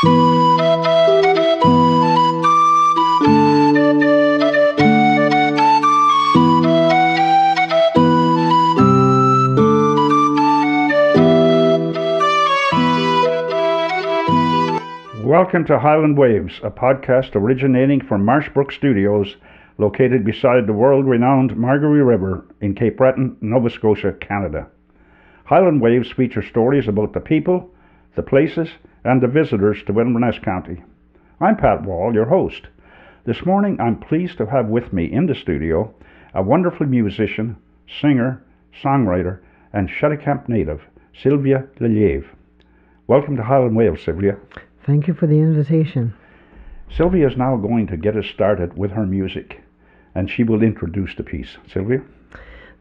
Welcome to Highland Waves, a podcast originating from Marshbrook Studios, located beside the world-renowned Margaree River in Cape Breton, Nova Scotia, Canada. Highland Waves feature stories about the people, the places, and the visitors to Inverness County. I'm Pat Wall, your host. This morning I'm pleased to have with me in the studio a wonderful musician, singer, songwriter, and Cheticamp native, Sylvia LeLievre. Welcome to Highland Waves, Sylvia. Thank you for the invitation. Sylvia is now going to get us started with her music, and she will introduce the piece. Sylvia?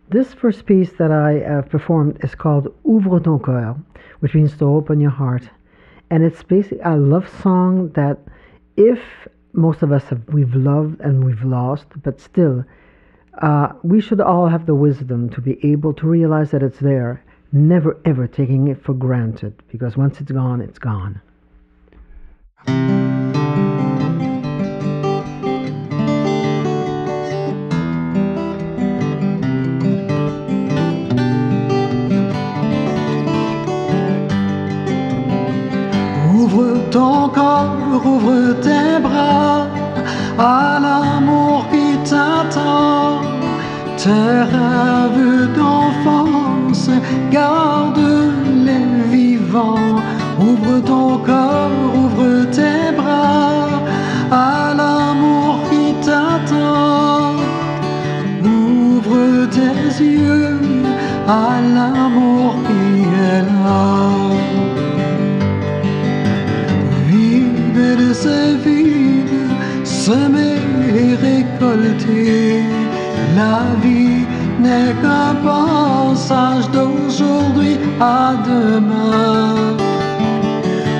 This first piece that I performed is called Ouvre ton cœur, which means to open your heart. And it's basically a love song that if most of us we've loved and we've lost, but still, we should all have the wisdom to be able to realize that it's there, never ever taking it for granted, because once it's gone, it's gone. Ouvre ton corps, ouvre tes bras à l'amour qui t'attend. Tes rêves d'enfance, garde-les vivants. Ouvre ton corps, ouvre tes bras à l'amour qui t'attend. Ouvre tes yeux à l'amour qui est là. Vide de ces vides, semer et récolter. La vie n'est qu'un passage d'aujourd'hui à demain.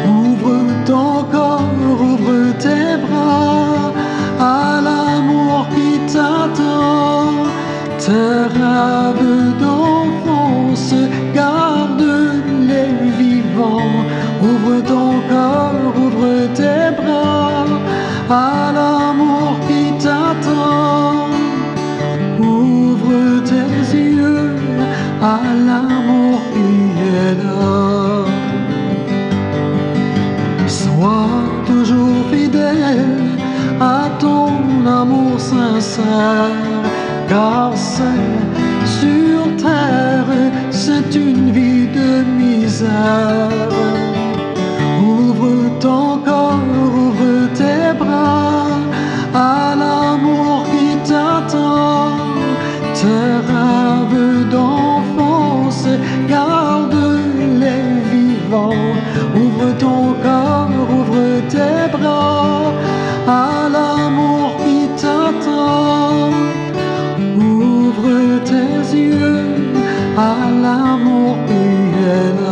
Ouvre ton corps, ouvre tes bras à l'amour qui t'attend. Tes rêves d'enfance, garde-les vivants. Ouvre ton corps, ouvre tes bras à l'amour qui t'attend. Ouvre tes yeux à l'amour qui est là. Sois toujours fidèle à ton amour sincère, car c'est sur terre, c'est une vie de misère. Ouvre ton corps, ouvre tes bras à l'amour qui t'attend. Tes rêves d'enfance, garde-les vivants. Ouvre ton corps, ouvre tes bras à l'amour qui t'attend. Ouvre tes yeux à l'amour qui est là.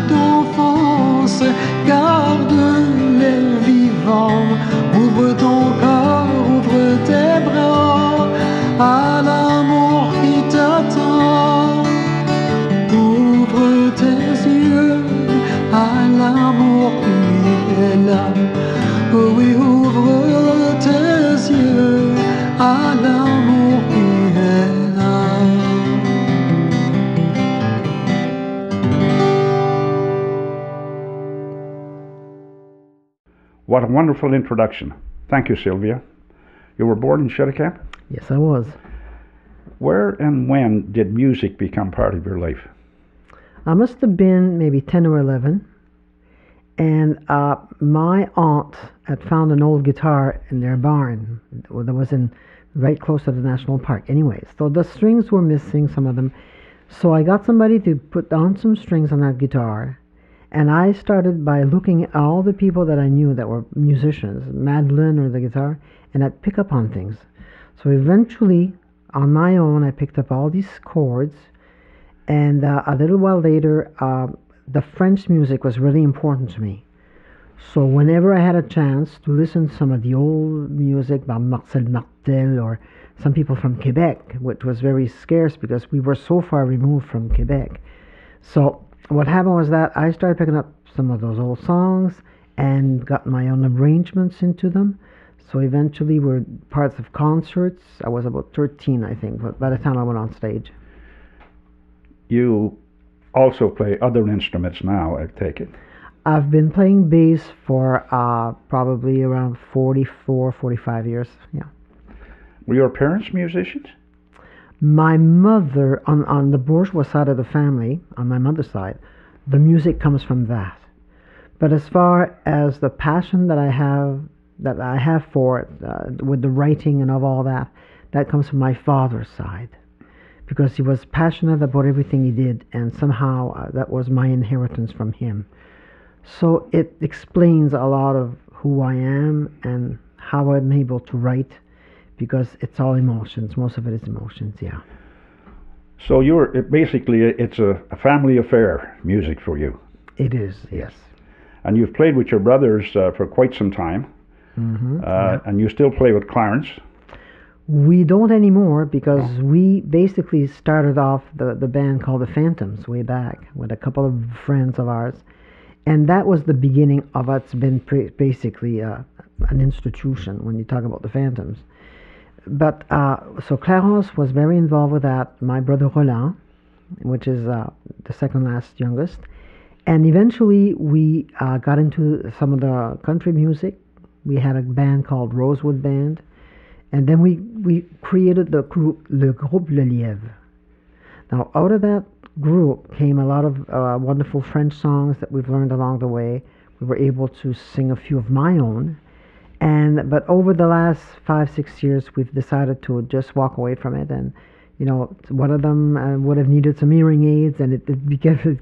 D'enfance, garde-les vivants. Ouvre ton corps, ouvre tes bras à l'amour qui t'attend. Ouvre tes yeux à l'amour qui est là. Oh oui, ouvre tes yeux à l'amour qui est là. What a wonderful introduction. Thank you, Sylvia. You were born in Cheticamp? Yes, I was. Where and when did music become part of your life? I must have been maybe 10 or 11. And my aunt had found an old guitar in their barn that was right close to the national park. Anyways, so the strings were missing, some of them. So I got somebody to put down some strings on that guitar. And I started by looking at all the people that I knew that were musicians, Madeline or the guitar, and I'd pick up on things. So eventually, on my own, I picked up all these chords, and a little while later, the French music was really important to me. So whenever I had a chance to listen to some of the old music by Marcel Martel or some people from Quebec, which was very scarce because we were so far removed from Quebec. So what happened was that I started picking up some of those old songs and got my own arrangements into them. So eventually we're parts of concerts. I was about 13, I think, but by the time I went on stage. You also play other instruments now, I take it. I've been playing bass for probably around 44, 45 years, yeah. Were your parents musicians? My mother, on the bourgeois side of the family, on my mother's side, the music comes from that. But as far as the passion that I have for it, with the writing and of all that, that comes from my father's side, because he was passionate about everything he did, and somehow that was my inheritance from him. So it explains a lot of who I am and how I'm able to write, because it's all emotions. Most of it is emotions, yeah. So it's a family affair, music for you. It is, yes. And you've played with your brothers for quite some time. Yeah. And you still play with Clarence. We don't anymore because we basically started off the band called the Phantoms way back with a couple of friends of ours. And that was the beginning of what's been basically an institution when you talk about the Phantoms. But so Clarence was very involved with that. My brother Roland, which is the second last youngest. And eventually we got into some of the country music. We had a band called Rosewood Band. And then we created the group LeLievre. Now out of that group came a lot of wonderful French songs that we've learned along the way. We were able to sing a few of my own. But over the last 5-6 years, we've decided to just walk away from it. And, one of them would have needed some hearing aids, and it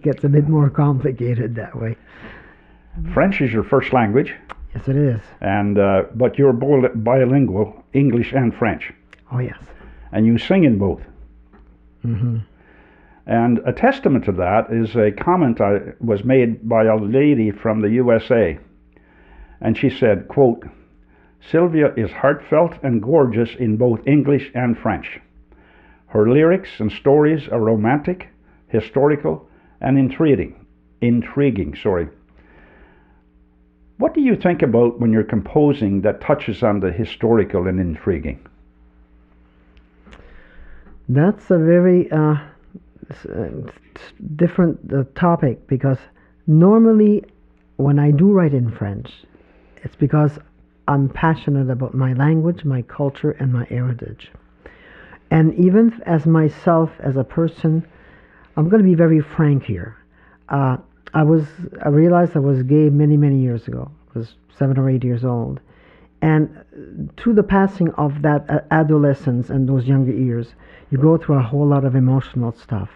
gets a bit more complicated that way. French is your first language. Yes, it is. And but you're both bilingual, English and French. Oh, yes. And you sing in both. Mm-hmm. And a testament to that is a comment was made by a lady from the USA. And she said, quote, "Sylvia is heartfelt and gorgeous in both English and French. Her lyrics and stories are romantic, historical, and intriguing. What do you think about when you're composing that touches on the historical and intriguing?" That's a very different topic, because normally when I do write in French, it's because I'm passionate about my language, my culture, and my heritage. And even as myself, as a person, I'm going to be very frank here. I realized I was gay many, many years ago. I was 7 or 8 years old. And through the passing of that adolescence and those younger years, you go through a whole lot of emotional stuff.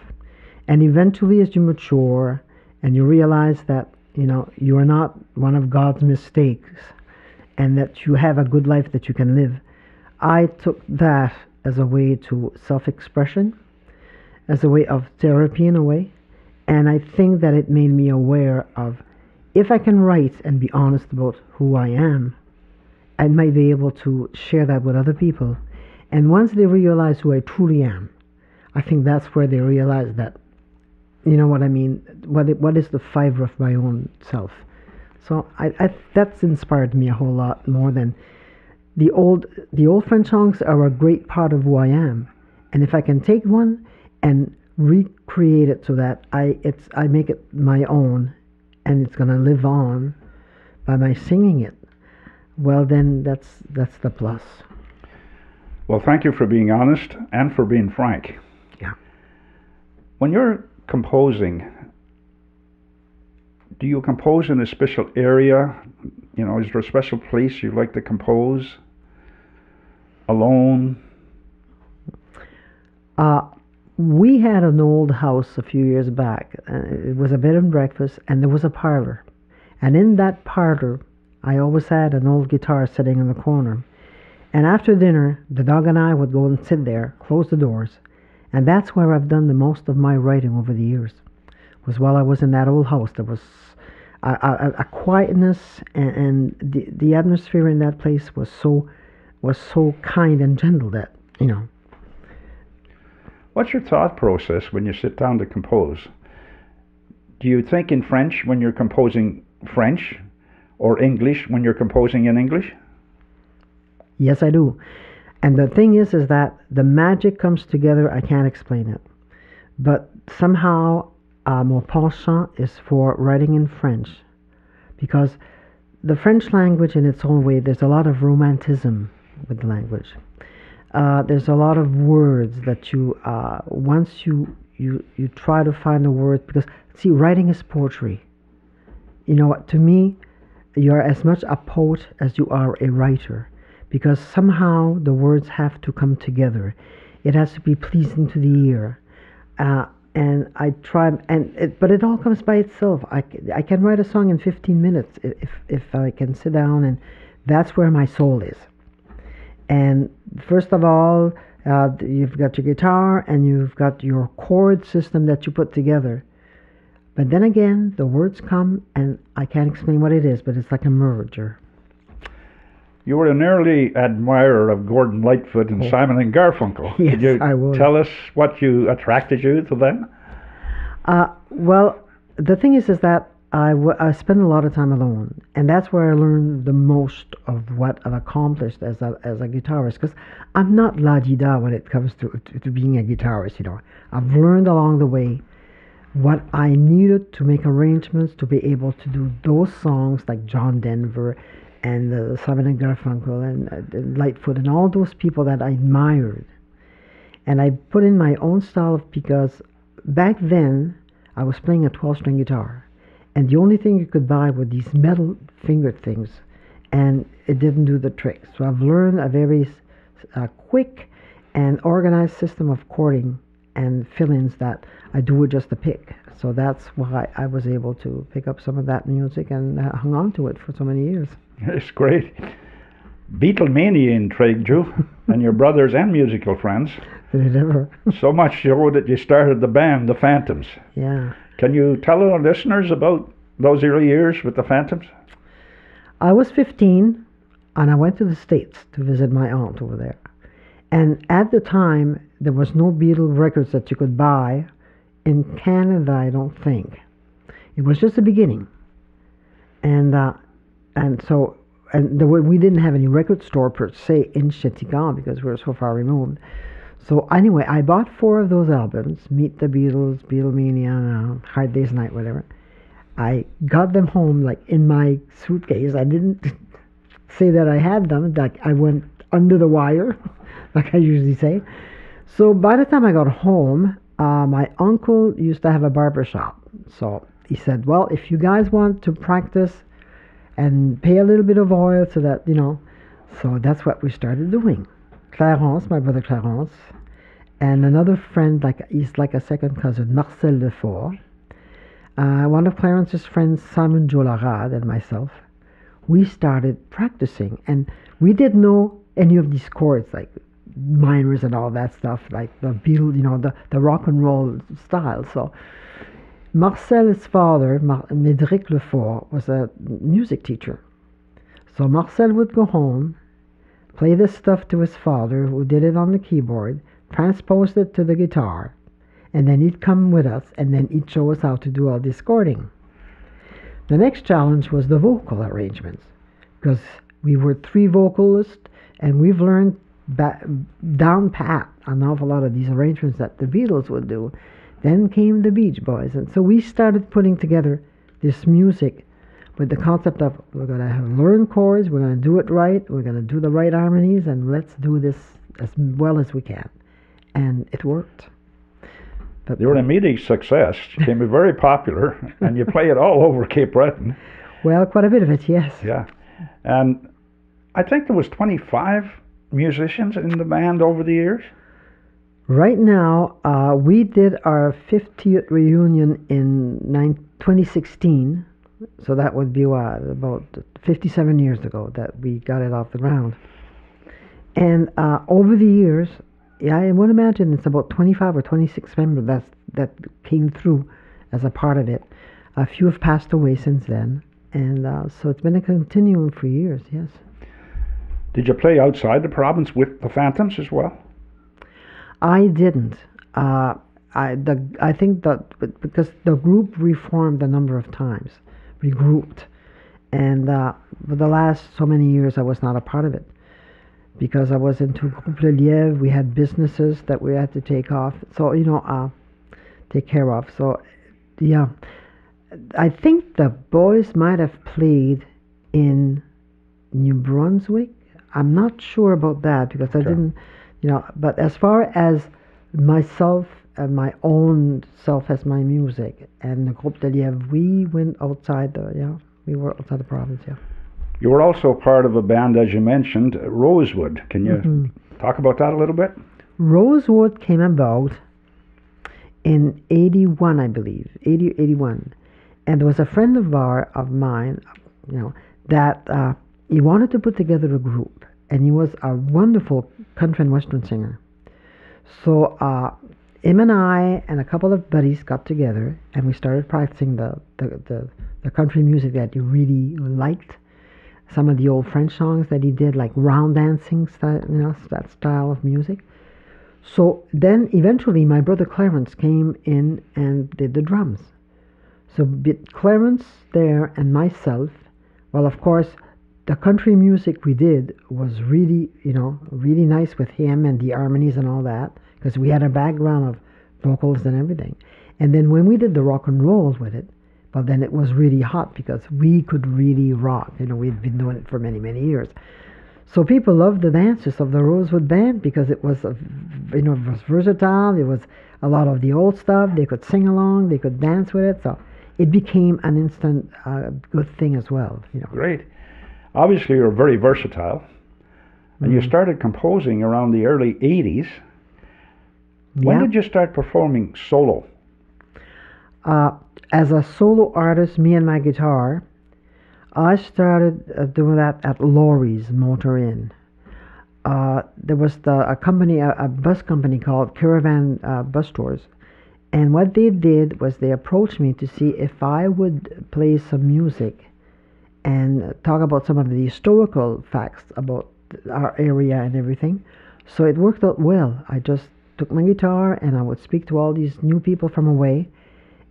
And eventually, as you mature and you realize that, you are not one of God's mistakes, and that you have a good life that you can live, I took that as a way to self-expression, as a way of therapy in a way. And I think that it made me aware of, if I can write and be honest about who I am, I might be able to share that with other people. And once they realize who I truly am, I think that's where they realize that, you know what I mean, what is the fiber of my own self. So that's inspired me a whole lot more than the old French songs are a great part of who I am. And if I can take one and recreate it so that I make it my own, and it's gonna live on by my singing it, well then that's the plus. Well, thank you for being honest and for being frank. Yeah. When you're composing, do you compose in a special area? Is there a special place you like to compose? Alone? We had an old house a few years back. It was a bed and breakfast, and there was a parlor. And in that parlor, I always had an old guitar sitting in the corner. And after dinner, the dog and I would go and sit there, close the doors, and that's where I've done the most of my writing over the years. Was while I was in that old house. There was a quietness, and the atmosphere in that place was so kind and gentle that, you know. What's your thought process when you sit down to compose? Do you think in French when you're composing French, or English when you're composing in English? Yes, I do. And the thing is that the magic comes together. I can't explain it. But somehow, mon penchant is for writing in French. Because the French language in its own way, there's a lot of romanticism with the language. There's a lot of words that you, once you try to find the words, because, see, writing is poetry. You know what, to me, you're as much a poet as you are a writer. Because somehow the words have to come together. It has to be pleasing to the ear. And I try, but it all comes by itself. I can write a song in 15 minutes if I can sit down, and that's where my soul is. And first of all, you've got your guitar and you've got your chord system that you put together. But then again, the words come, and I can't explain what it is, but it's like a merger. You were an early admirer of Gordon Lightfoot and Simon and Garfunkel. Yes, Could you I was. tell us what attracted you to them? Well, the thing is that I spend a lot of time alone, and that's where I learned the most of what I've accomplished as a guitarist. Because I'm not la-di-da when it comes to being a guitarist. You know, I've learned along the way what I needed to make arrangements to be able to do those songs like John Denver and Simon and Garfunkel and Lightfoot and all those people that I admired. And I put in my own style because back then I was playing a 12-string guitar, and the only thing you could buy were these metal finger things, and it didn't do the trick. So I've learned a very quick and organized system of chording and fill-ins that I do with just a pick. So that's why I was able to pick up some of that music and hung on to it for so many years. It's great. Beatlemania intrigued you and your brothers and musical friends. Did it ever? So much so that you started the band, the Phantoms. Yeah. Can you tell our listeners about those early years with the Phantoms? I was 15, and I went to the States to visit my aunt over there. And at the time, there was no Beatle records that you could buy in Canada, I don't think. It was just the beginning. We didn't have any record store per se in Chetigan because we were so far removed. So anyway, I bought 4 of those albums, Meet the Beatles, Beatlemania, Hard Day's Night, whatever. I got them home like in my suitcase. I didn't say that I had them, like I went under the wire, like I usually say. So by the time I got home, my uncle used to have a barber shop. So he said, well, if you guys want to practice and pay a little bit of oil so that, you know, so that's what we started doing. Clarence, my brother Clarence, and another friend, he's like a second cousin, Marcel Lefort. One of Clarence's friends, Simon Jolarad, and myself, we started practicing, and we didn't know any of these chords, like minors and all that stuff, like the Beatles, you know, the rock and roll style. So Marcel's father, Médéric Lefort, was a music teacher. So Marcel would go home, play this stuff to his father, who did it on the keyboard, transposed it to the guitar, and then he'd come with us, and then he'd show us how to do all this chording. The next challenge was the vocal arrangements, because we were 3 vocalists, and we've learned down pat an awful lot of these arrangements that the Beatles would do. Then came the Beach Boys, and so we started putting together this music with the concept of we're going to learn chords, we're going to do it right, we're going to do the right harmonies, and let's do this as well as we can. And it worked. But you were an immediate success, became very popular, and you play it all over Cape Breton. Well, quite a bit of it, yes. Yeah. And I think there was 25 musicians in the band over the years. Right now, we did our 50th reunion in 2016, so that would be about 57 years ago that we got it off the ground. And over the years, yeah, I would imagine it's about 25 or 26 members that came through as a part of it. A few have passed away since then, and so it's been a continuum for years, yes. Did you play outside the province with the Phantoms as well? I didn't. I think that because the group reformed a number of times, regrouped, and for the last so many years I was not a part of it because I was into Groupe LeLievre. We had businesses that we had to take off, so take care of. So yeah, I think the boys might have played in New Brunswick. I'm not sure about that because I didn't, but as far as myself and my own self as my music and the Groupe LeLievre, we went outside we were outside the province, yeah. You were also part of a band, as you mentioned, Rosewood. Can you talk about that a little bit? Rosewood came about in 81, I believe, 81. And there was a friend of mine, that he wanted to put together a group, and he was a wonderful country and western singer. So him and I and a couple of buddies got together, and we started practicing the country music that he really liked. Some of the old French songs that he did, like round dancing style, that style of music. So then eventually my brother Clarence came in and did the drums. So Clarence there and myself, well, of course, the country music we did was really, really nice with him and the harmonies and all that, because we had a background of vocals and everything. And then when we did the rock and roll with it, well, then it was really hot because we could really rock. We'd been doing it for many, many years. So people loved the dances of the Rosewood Band because it was, it was versatile. It was a lot of the old stuff. They could sing along. They could dance with it. So it became an instant good thing as well. Great. Obviously, you're very versatile, and you started composing around the early 80s. When did you start performing solo? As a solo artist, me and my guitar, I started doing that at Laurie's Motor Inn. There was a company, a bus company called Caravan Bus Tours, and what they did was they approached me to see if I would play some music and talk about some of the historical facts about our area and everything. So it worked out well. I just took my guitar and I would speak to all these new people from away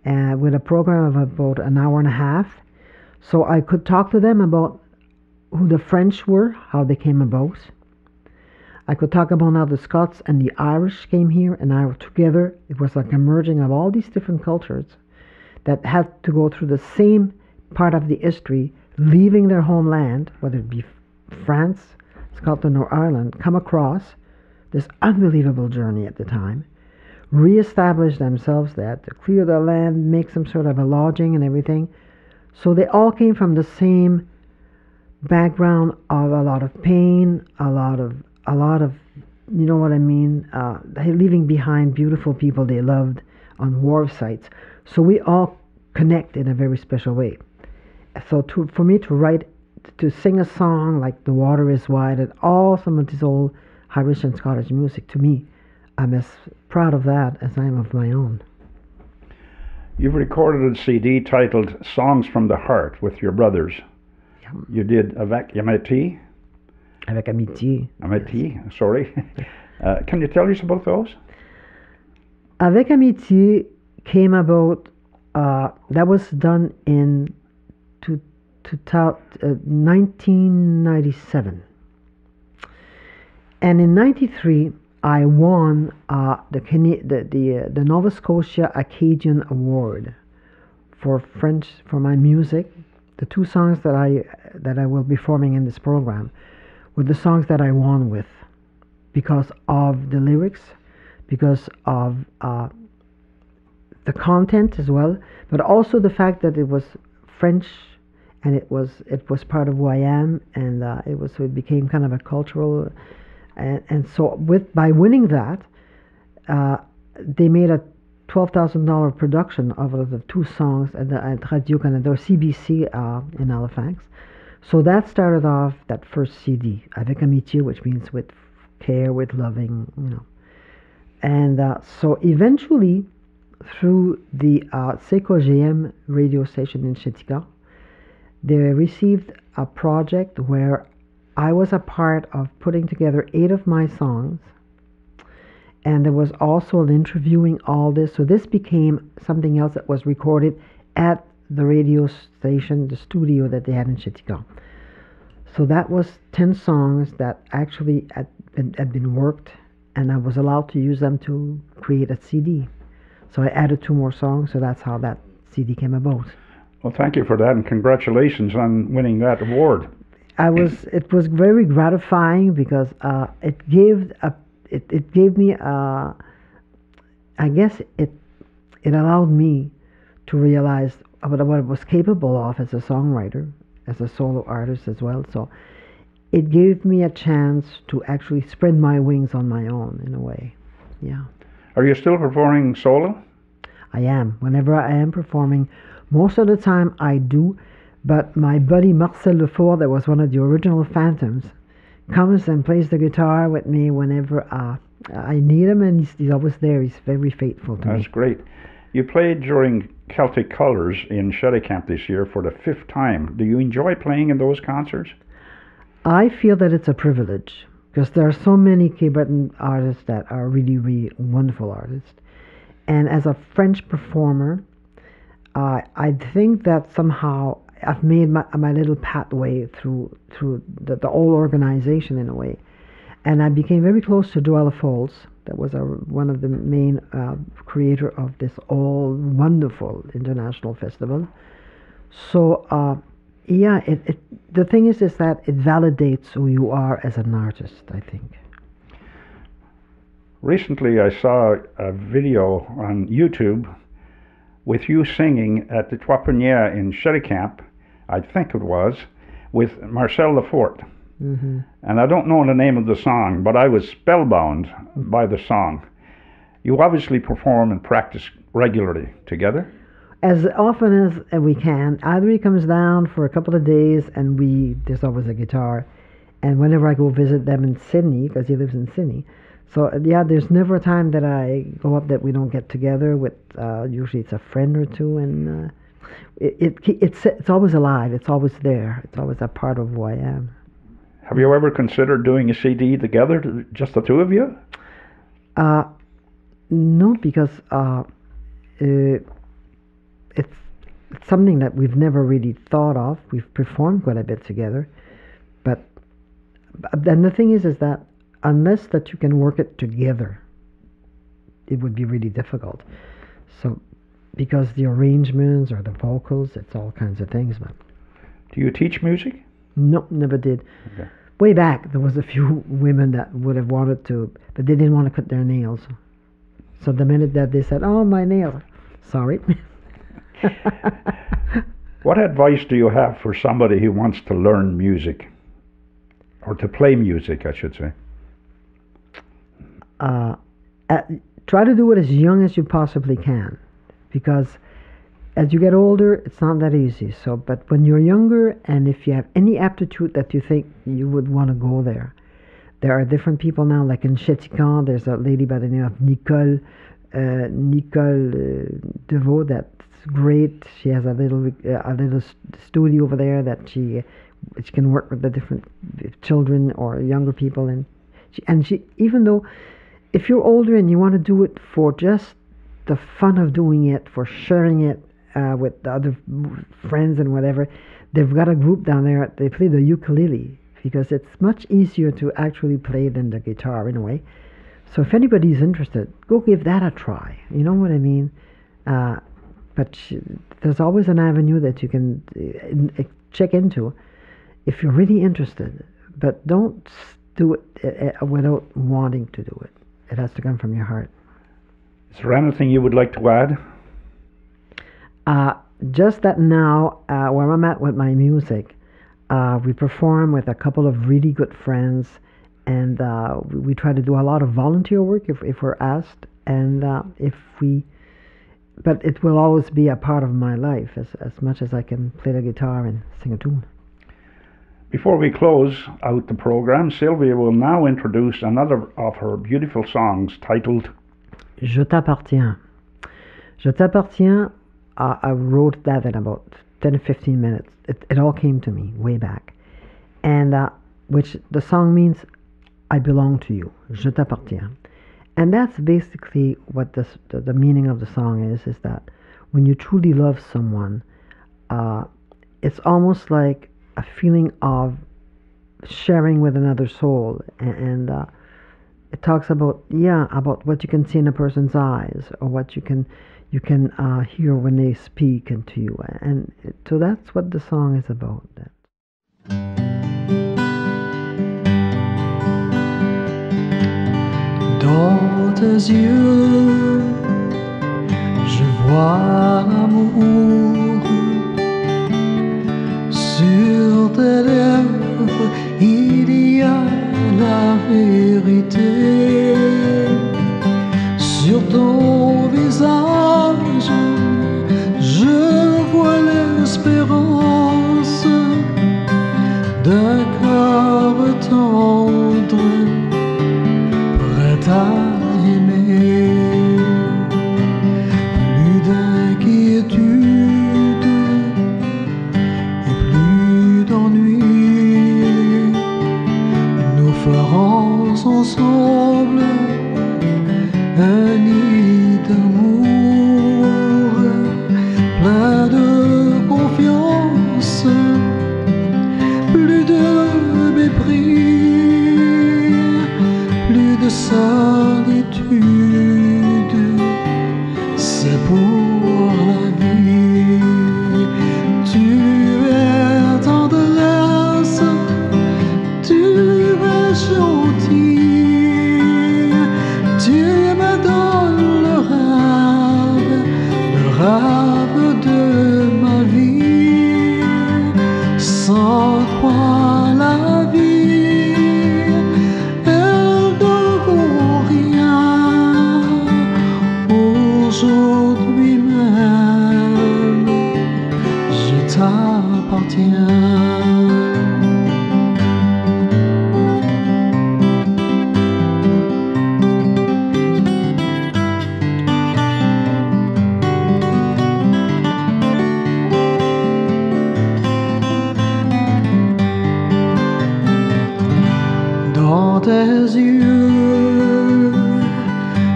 with a program of about an hour and a half. So I could talk to them about who the French were, how they came about. I could talk about how the Scots and the Irish came here and I were together. It was like a merging of all these different cultures that had to go through the same part of the history, leaving their homeland, whether it be France, Scotland, or Ireland, come across this unbelievable journey at the time, re-establish themselves there, to clear their land, make some sort of a lodging and everything. So they all came from the same background of a lot of pain, a lot of, you know what I mean, leaving behind beautiful people they loved on war sites. So we all connect in a very special way. So for me to write, to sing a song like The Water is Wide and all some of this old Irish and Scottish music, to me, I'm as proud of that as I am of my own. You've recorded a CD titled Songs from the Heart with your brothers. Yeah. You did Avec Amitié? Avec Amitié. Amitié, sorry. Can you tell us about those? Avec Amitié came about, that was done in 1997. And in 93, I won the Nova Scotia Acadian Award for my music. The two songs that I will be performing in this program were the songs that I won with, because of the lyrics, because of the content as well, but also the fact that it was French and it was part of who I am, and so it became kind of a cultural. And so by winning that, they made a $12,000 production of the two songs at Radio Canada, or CBC in Halifax. So that started off that first CD, Avec Amitié, which means with care, with loving, And so eventually, through the CKGM radio station in Chetika, they received a project where I was a part of putting together 8 of my songs, and there was also an interviewing all this. So this became something else that was recorded at the radio station, the studio that they had in Chetika. So that was 10 songs that actually had been worked, and I was allowed to use them to create a CD. So I added 2 more songs, so that's how that CD came about. Well, thank you for that, and congratulations on winning that award. It was very gratifying because it gave me I guess it allowed me to realize what I was capable of as a songwriter, as a solo artist as well. So it gave me a chance to actually spread my wings on my own in a way. Yeah. Are you still performing solo? I am. Whenever I am performing, most of the time I do, but my buddy Marcel Lefort, that was one of the original Phantoms, comes and plays the guitar with me whenever I need him, and he's always there. He's very faithful to me. That's great. You played during Celtic Colours in Camp this year for the 5th time. Do you enjoy playing in those concerts? I feel that it's a privilege because there are so many Cape Breton artists that are really, really wonderful artists. And as a French performer, I think that somehow I've made my little pathway through the whole organization in a way. And I became very close to Joella Foles. That was one of the main creator of this all wonderful international festival. So yeah, the thing is that it validates who you are as an artist, I think. Recently I saw a video on YouTube with you singing at the Trois Peniers in Camp, I think it was, with Marcel Lefort. Mm-hmm. And I don't know the name of the song, but I was spellbound by the song. You obviously perform and practice regularly together? As often as we can. Either he comes down for a couple of days and there's always a guitar. And whenever I go visit them in Sydney, because he lives in Sydney, so yeah, there's never a time that I go up that we don't get together with, usually it's a friend or two, and it's always alive, it's always there, it's always a part of who I am. Have you ever considered doing a CD together, just the 2 of you? No, because it's something that we've never really thought of. We've performed quite a bit together, but then the thing is that unless that you can work it together, it would be really difficult. So, because the arrangements or the vocals, it's all kinds of things. But do you teach music? No, never did. Okay. Way back, there was a few women that would have wanted to, but they didn't want to cut their nails. So the minute that they said, "Oh, my nails," sorry. What advice do you have for somebody who wants to learn music? Or to play music, I should say. Try to do it as young as you possibly can, because as you get older, it's not that easy. So, but when you're younger, and if you have any aptitude that you think you would want to go there are different people now. Like in Chetika, there's a lady by the name of Nicole Deveau that's great. She has a little studio over there that she can work with the different children or younger people, and she even though if you're older and you want to do it for just the fun of doing it, for sharing it with the other friends and whatever, they've got a group down there. They play the ukulele because it's much easier to actually play than the guitar in a way. So if anybody's interested, go give that a try. You know what I mean? But there's always an avenue that you can check into if you're really interested. But don't do it without wanting to do it. It has to come from your heart. Is there anything you would like to add? Just that now, where I'm at with my music, we perform with a couple of really good friends, and we try to do a lot of volunteer work if we're asked, and but it will always be a part of my life as much as I can play the guitar and sing a tune. Before we close out the program, Sylvia will now introduce another of her beautiful songs titled Je t'appartiens. Je t'appartiens, I wrote that in about 10 to 15 minutes. It all came to me way back. And which the song means, I belong to you. Je t'appartiens. And that's basically what the meaning of the song is that when you truly love someone, it's almost like a feeling of sharing with another soul. And it talks about what you can see in a person's eyes, or what you can hear when they speak into you. And so that's what the song is about. Dans tes yeux, je vois l'amour. Sur tes lèvres, il y a la vérité. Sur ton visage, je vois l'espérance d'un corps tendre, prêt à aimer. Plus d'inquiétude et plus d'ennui. Nous ferons ensemble un nid d'amour, plein de confiance, plus de mépris, plus de solitude. C'est pour la vie. Tu es tendresse, tu es gentil, tu me donnes le rêve de ma vie. Sans toi la vie, elle ne vaut rien. Aujourd'hui même, je t'appartiens. Dans tes yeux,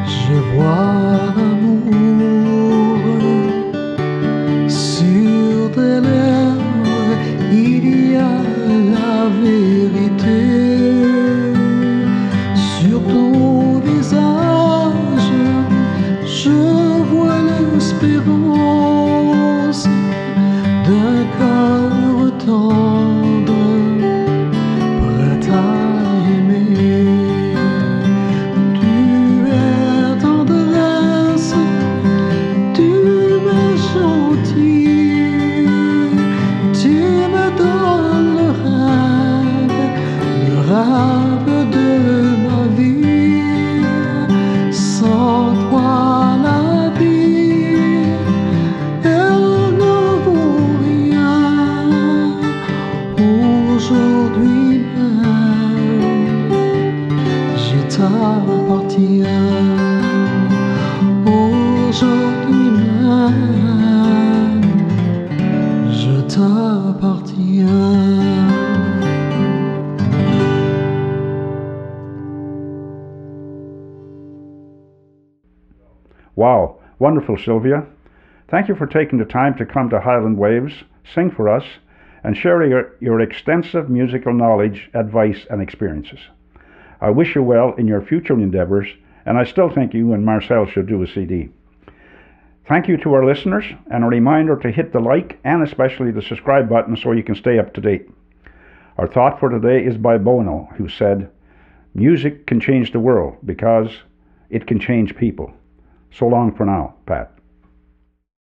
je vois l'amour. Sur tes lèvres, il y a la vérité. Sur ton visage, je vois l'espérance d'un corps tendre, prêt à aimer. Tu es tendresse, tu es gentil, tu me donnes le rêve de ma vie. Sans toi la vie, elle ne vaut rien. Aujourd'hui même, je t'appartiens. Aujourd'hui même, je t'appartiens. Wow, wonderful, Sylvia. Thank you for taking the time to come to Highland Waves, sing for us, and share your extensive musical knowledge, advice, and experiences. I wish you well in your future endeavours, and I still think you and Marcel should do a CD. Thank you to our listeners, and a reminder to hit the like and especially the subscribe button so you can stay up to date. Our thought for today is by Bono, who said, "Music can change the world because it can change people." So long for now, Pat.